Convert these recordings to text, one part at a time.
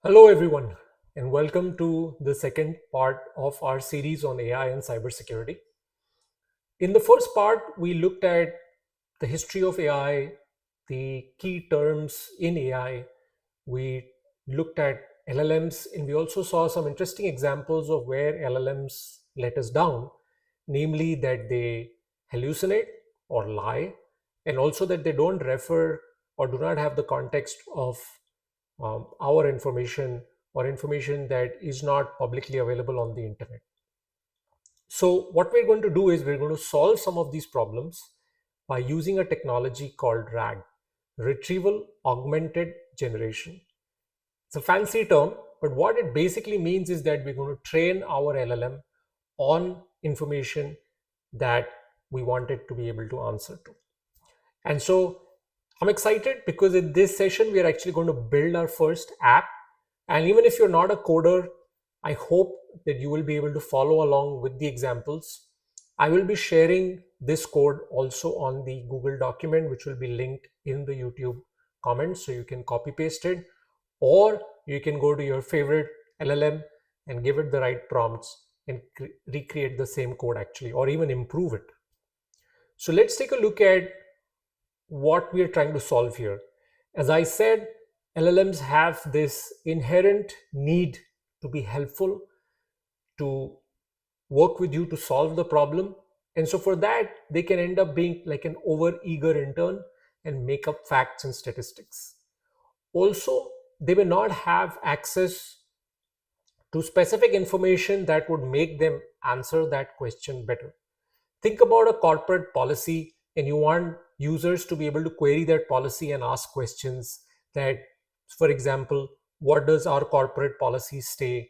Hello, everyone, and welcome to the second part of our series on AI and cybersecurity. In the first part, we looked at the history of AI, the key terms in AI. We looked at LLMs, and we also saw some interesting examples of where LLMs let us down, namely that they hallucinate or lie, and also that they don't refer or do not have the context of our information or information that is not publicly available on the internet. So what we're going to do is we're going to solve some of these problems by using a technology called RAG, Retrieval Augmented Generation. It's a fancy term, but what it basically means is that we're going to train our LLM on information that we want it to be able to answer to. And so I'm excited because in this session, we are actually going to build our first app. And even if you're not a coder, I hope that you will be able to follow along with the examples. I will be sharing this code also on the Google document, which will be linked in the YouTube comments. So you can copy paste it, or you can go to your favorite LLM and give it the right prompts and recreate the same code actually, or even improve it. So let's take a look at what we are trying to solve here. As I said, LLMs have this inherent need to be helpful, to work with you to solve the problem. And so for that, they can end up being like an over-eager intern and make up facts and statistics. Also, they may not have access to specific information that would make them answer that question better. Think about a corporate policy and you want users to be able to query that policy and ask questions that, for example, what does our corporate policy state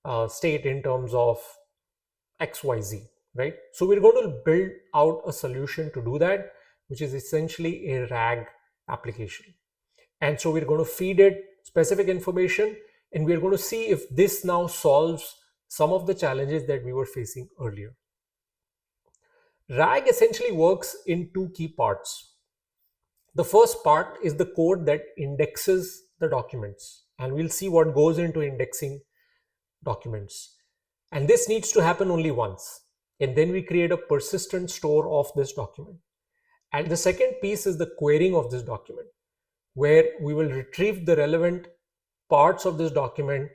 in terms of XYZ, right? So we're going to build out a solution to do that, which is essentially a RAG application. And so we're going to feed it specific information, and we're going to see if this now solves some of the challenges that we were facing earlier. RAG essentially works in two key parts. The first part is the code that indexes the documents, and we'll see what goes into indexing documents. And this needs to happen only once, and then we create a persistent store of this document. And the second piece is the querying of this document, where we will retrieve the relevant parts of this document,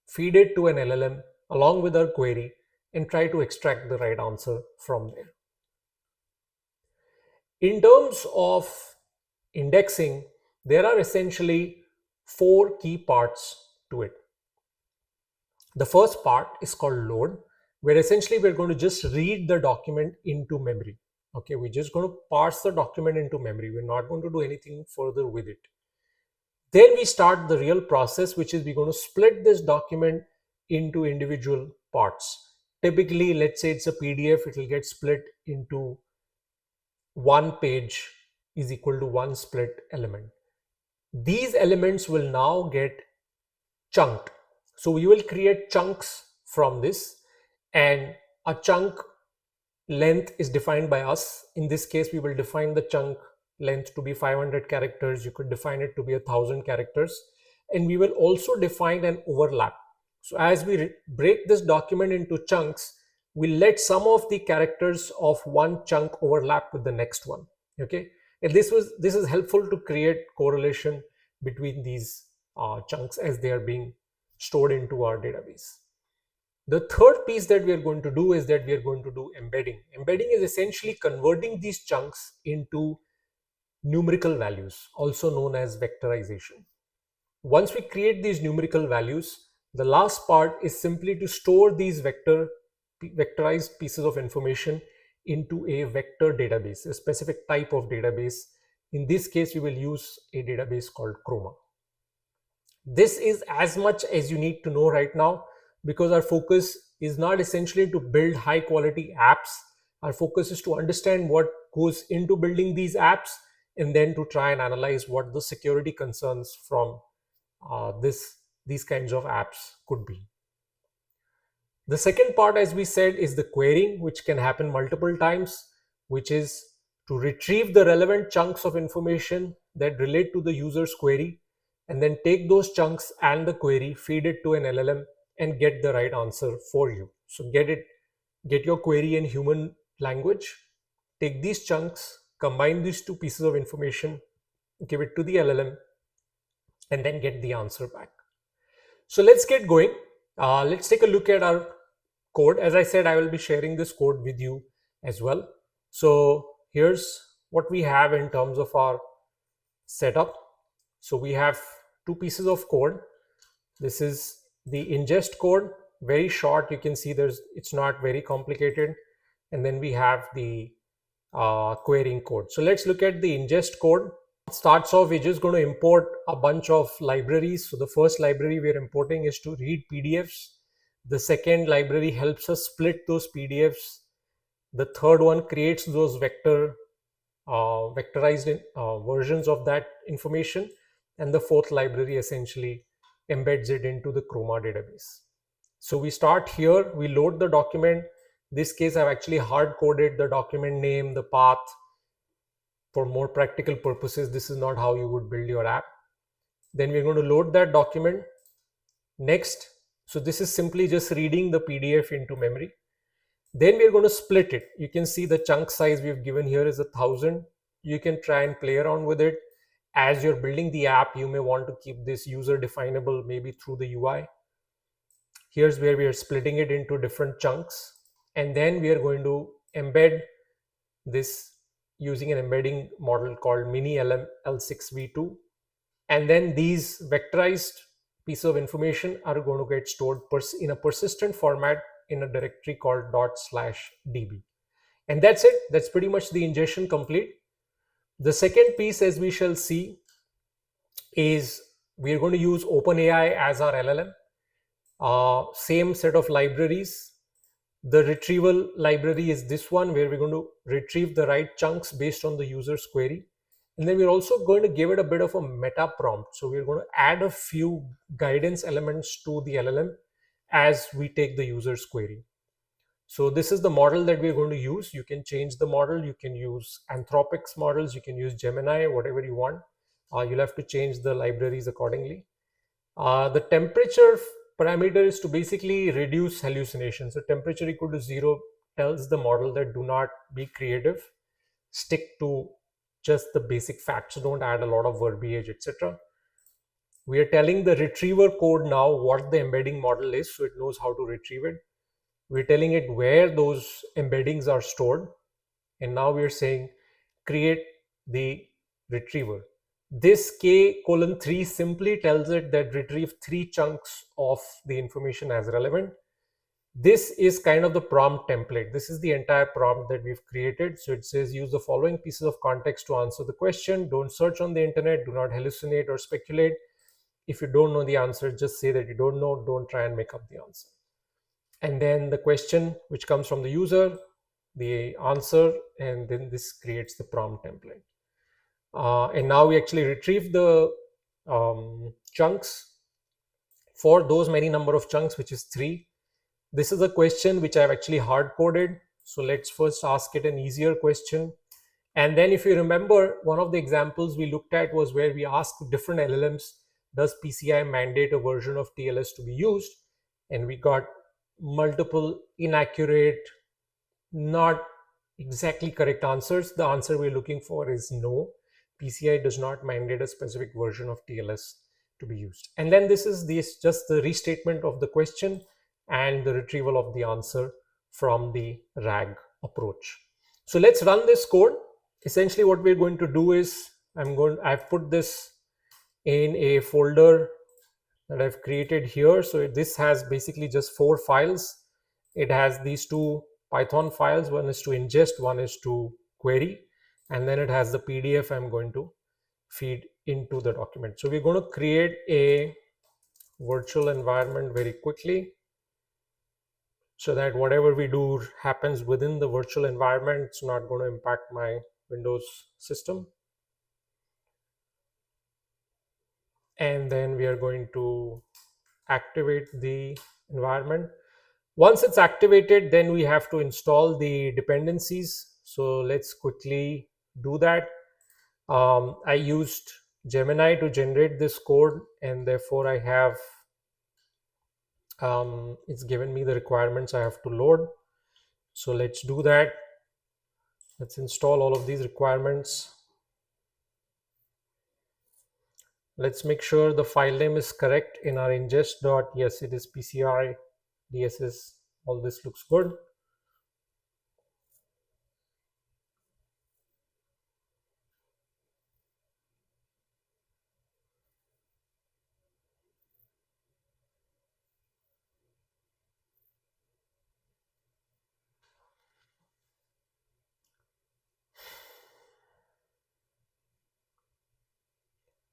feed it to an LLM along with our query, and try to extract the right answer from there. In terms of indexing, there are essentially four key parts to it. The first part is called load, where essentially we're going to just read the document into memory. Okay, we're just going to parse the document into memory. We're not going to do anything further with it. Then we start the real process, which is we're going to split this document into individual parts. Typically, let's say it's a PDF, it will get split into one page is equal to one split element. These elements will now get chunked. So we will create chunks from this, and a chunk length is defined by us. In this case, we will define the chunk length to be 500 characters. You could define it to be 1,000 characters. And we will also define an overlap. So as we break this document into chunks, we'll let some of the characters of one chunk overlap with the next one. Okay, and this is helpful to create correlation between these chunks as they are being stored into our database. The third piece that we are going to do is that we are going to do embedding. Embedding is essentially converting these chunks into numerical values, also known as vectorization. Once we create these numerical values, the last part is simply to store these vectorized pieces of information into a vector database, a specific type of database. In this case, we will use a database called Chroma. This is as much as you need to know right now, because our focus is not essentially to build high quality apps. Our focus is to understand what goes into building these apps, and then to try and analyze what the security concerns from these kinds of apps could be. The second part, as we said, is the querying, which can happen multiple times, which is to retrieve the relevant chunks of information that relate to the user's query and then take those chunks and the query, feed it to an LLM, and get the right answer for you. So get your query in human language, take these chunks, combine these two pieces of information, give it to the LLM, and then get the answer back. So let's get going. Let's take a look at our code. As I said, I will be sharing this code with you as well. So here's what we have in terms of our setup. So we have two pieces of code. This is the ingest code, very short. You can see it's not very complicated. And then we have the querying code. So let's look at the ingest code. It starts off, we're just going to import a bunch of libraries. So the first library we're importing is to read PDFs. The second library helps us split those PDFs. The third one creates those vectorized versions of that information. And the fourth library essentially embeds it into the Chroma database. So we start here, we load the document. In this case, I've actually hard coded the document name, the path. For more practical purposes, this is not how you would build your app. Then we're going to load that document. Next, so this is simply just reading the PDF into memory. Then we're going to split it. You can see the chunk size we've given here is 1,000. You can try and play around with it. As you're building the app, you may want to keep this user definable, maybe through the UI. Here's where we are splitting it into different chunks. And then we are going to embed this using an embedding model called mini-LM L6v2. And then these vectorized pieces of information are going to get stored in a persistent format in a directory called ./db. And that's it. That's pretty much the ingestion complete. The second piece, as we shall see, is we're going to use OpenAI as our LLM. Same set of libraries. The retrieval library is this one, where we're going to retrieve the right chunks based on the user's query. And then we're also going to give it a bit of a meta prompt. So we're going to add a few guidance elements to the LLM as we take the user's query. So this is the model that we're going to use. You can change the model. You can use Anthropic's models. You can use Gemini, whatever you want. You'll have to change the libraries accordingly. The temperature parameter is to basically reduce hallucinations. So temperature equal to 0 tells the model that do not be creative. Stick to just the basic facts. Don't add a lot of verbiage, etc. We are telling the retriever code now what the embedding model is, so it knows how to retrieve it. We're telling it where those embeddings are stored. And now we're saying create the retriever. This K:3 simply tells it that retrieve 3 chunks of the information as relevant. This is kind of the prompt template. This is the entire prompt that we've created. So it says use the following pieces of context to answer the question. Don't search on the internet. Do not hallucinate or speculate. If you don't know the answer, just say that you don't know. Don't try and make up the answer. And then the question which comes from the user, the answer, and then this creates the prompt template. And now we actually retrieve the chunks for those many number of chunks, which is 3. This is a question which I've actually hard coded. So let's first ask it an easier question. And then if you remember, one of the examples we looked at was where we asked different LLMs, does PCI mandate a version of TLS to be used? And we got multiple inaccurate, not exactly correct answers. The answer we're looking for is no. PCI does not mandate a specific version of TLS to be used. And then this is just the restatement of the question and the retrieval of the answer from the RAG approach. So let's run this code. Essentially what we're going to do is I've put this in a folder that I've created here. So this has basically just 4 files. It has these 2 Python files. One is to ingest, one is to query, and then it has the PDF I'm going to feed into the document. So we're going to create a virtual environment very quickly so that whatever we do happens within the virtual environment. It's not going to impact my Windows system. And then we are going to activate the environment. Once it's activated, then we have to install the dependencies. So let's quickly do that. I used Gemini to generate this code, and therefore I have it's given me the requirements I have to load. So let's do that. Let's install all of these requirements. Let's make sure the file name is correct in our ingest dot. Yes, it is PCI DSS. All this looks good.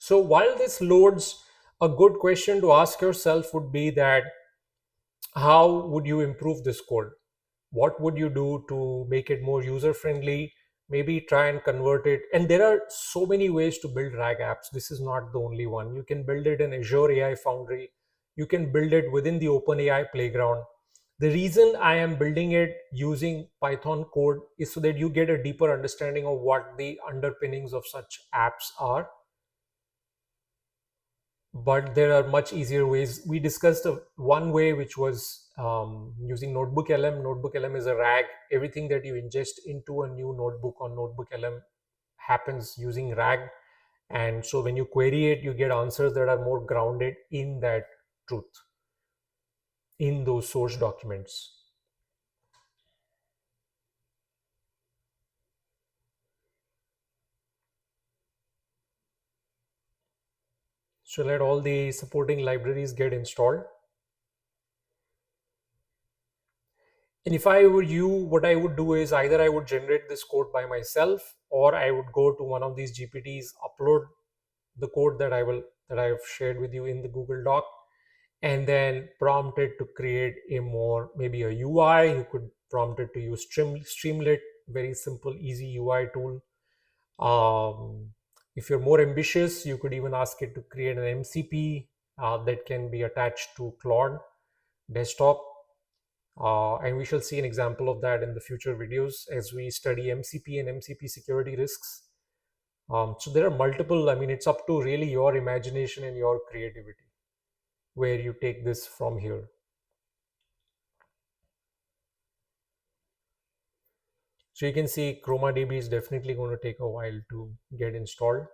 So while this loads, a good question to ask yourself would be that how would you improve this code? What would you do to make it more user friendly? Maybe try and convert it. And there are so many ways to build RAG apps. This is not the only one. You can build it in Azure AI Foundry. You can build it within the OpenAI playground. The reason I am building it using Python code is so that you get a deeper understanding of what the underpinnings of such apps are. But there are much easier ways. We discussed one way, which was using Notebook LM. Notebook LM is a RAG. Everything that you ingest into a new notebook on Notebook LM happens using RAG. And so when you query it, you get answers that are more grounded in that truth, in those source documents. So let all the supporting libraries get installed. And if I were you, what I would do is either I would generate this code by myself, or I would go to one of these GPTs, upload the code that I've shared with you in the Google Doc, and then prompt it to create a more, maybe a UI. You could prompt it to use Streamlit, very simple, easy UI tool. If you're more ambitious, you could even ask it to create an MCP that can be attached to Claude desktop. And we shall see an example of that in the future videos as we study MCP and MCP security risks. So there are multiple, I mean, it's up to really your imagination and your creativity where you take this from here. So you can see Chroma DB is definitely going to take a while to get installed.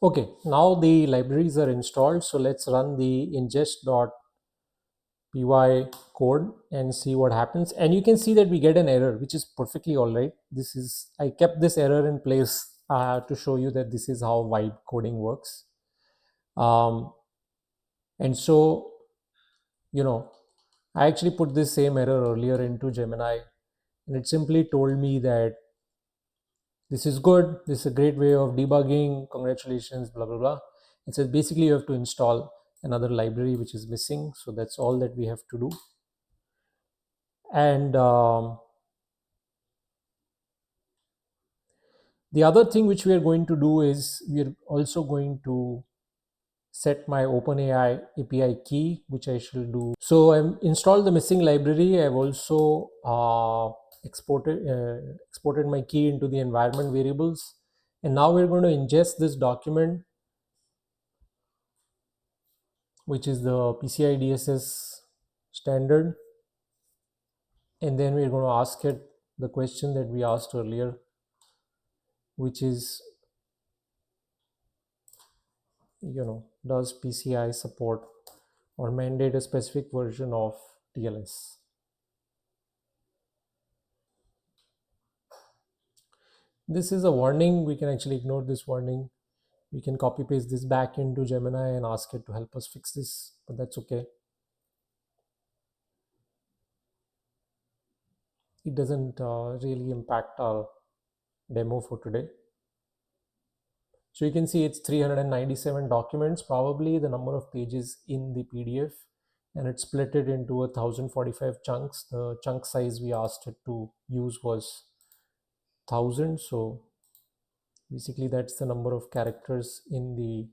Okay, now the libraries are installed. So let's run the ingest.py code and see what happens. And you can see that we get an error, which is perfectly all right. This is, I kept this error in place to show you that this is how vibe coding works. And so, you know, I actually put this same error earlier into Gemini, and it simply told me that this is good, this is a great way of debugging, congratulations, blah, blah, blah. It says basically you have to install another library which is missing. So that's all that we have to do. And the other thing which we are going to do is we are also going to set my OpenAI API key, which I shall do. So I've installed the missing library. I've also exported my key into the environment variables. And now we're going to ingest this document, which is the PCI DSS standard. And then we're going to ask it the question that we asked earlier, which is, does PCI support or mandate a specific version of TLS? This is a warning. We can actually ignore this warning. We can copy paste this back into Gemini and ask it to help us fix this, but that's okay. It doesn't really impact our demo for today. So you can see it's 397 documents, probably the number of pages in the PDF, and it's split it into 1045 chunks. The chunk size we asked it to use was 1000. So basically that's the number of characters in the,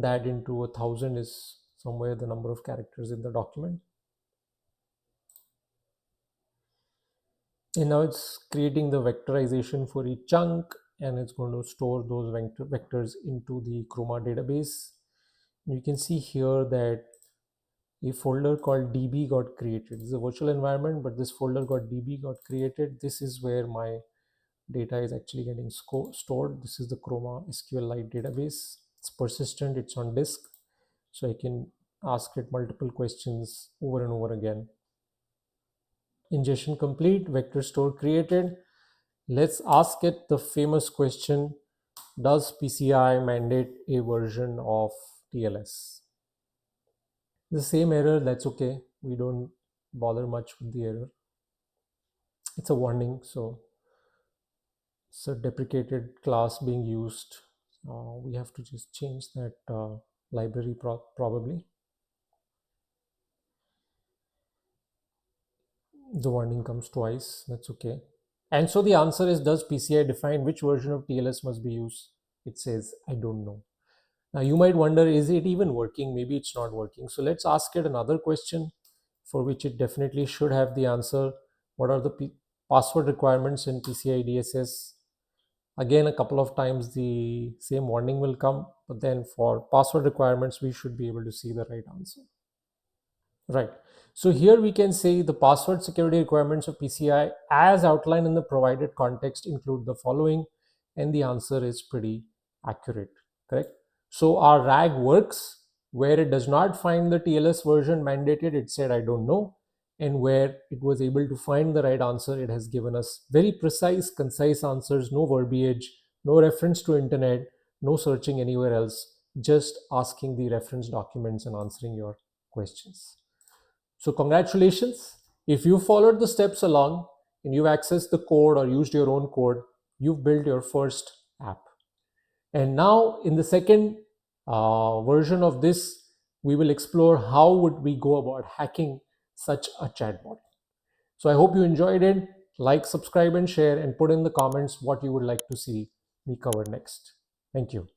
that into 1000 is somewhere the number of characters in the document. And now it's creating the vectorization for each chunk, and it's going to store those vectors into the Chroma database. You can see here that a folder called DB got created. This is a virtual environment, but this folder got created. This is where my data is actually getting stored. This is the Chroma SQLite database. It's persistent, it's on disk, so I can ask it multiple questions over and over again. Ingestion complete, vector store created. Let's ask it the famous question, does PCI mandate a version of TLS? The same error, that's okay. We don't bother much with the error. It's a warning, so it's a deprecated class being used. We have to just change that library probably. The warning comes twice, that's okay. And so the answer is, does PCI define which version of TLS must be used? It says, I don't know. Now you might wonder, is it even working? Maybe it's not working. So let's ask it another question for which it definitely should have the answer. What are the password requirements in PCI DSS? Again, a couple of times the same warning will come, but then for password requirements, we should be able to see the right answer. Right. So here we can say the password security requirements of PCI as outlined in the provided context include the following, and the answer is pretty accurate, correct? So our RAG works where it does not find the TLS version mandated, it said, I don't know. And where it was able to find the right answer, it has given us very precise, concise answers, no verbiage, no reference to internet, no searching anywhere else, just asking the reference documents and answering your questions. So congratulations. If you followed the steps along and you've accessed the code or used your own code, you've built your first app. And now in the second version of this, we will explore how would we go about hacking such a chatbot. So I hope you enjoyed it. Like, subscribe, and share, and put in the comments what you would like to see me cover next. Thank you.